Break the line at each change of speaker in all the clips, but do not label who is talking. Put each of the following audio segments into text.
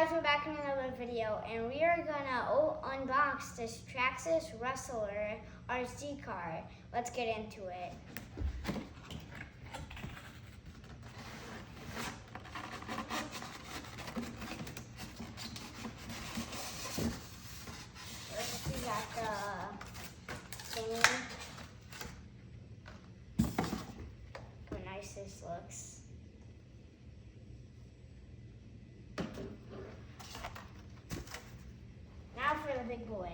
guys, we're back in another video, and we are gonna unbox this Traxxis Rustler RC Car. Let's get into it. First, we got the thingy. How nice this looks. Now for the big boy.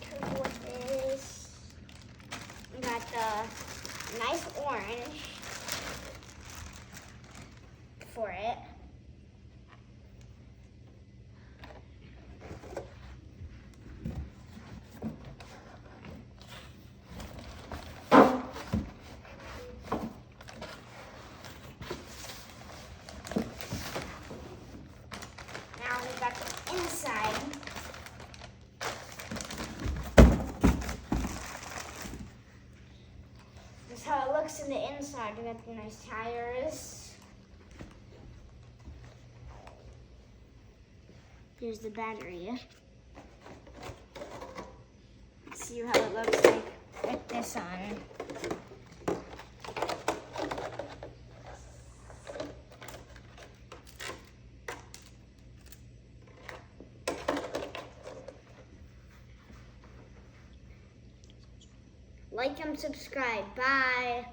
Careful with this. We got the nice orange for it. Now we got the inside. This is how it looks in the inside. We got the nice tires. Here's the battery. Let's see how it looks like with this on. Like and subscribe. Bye.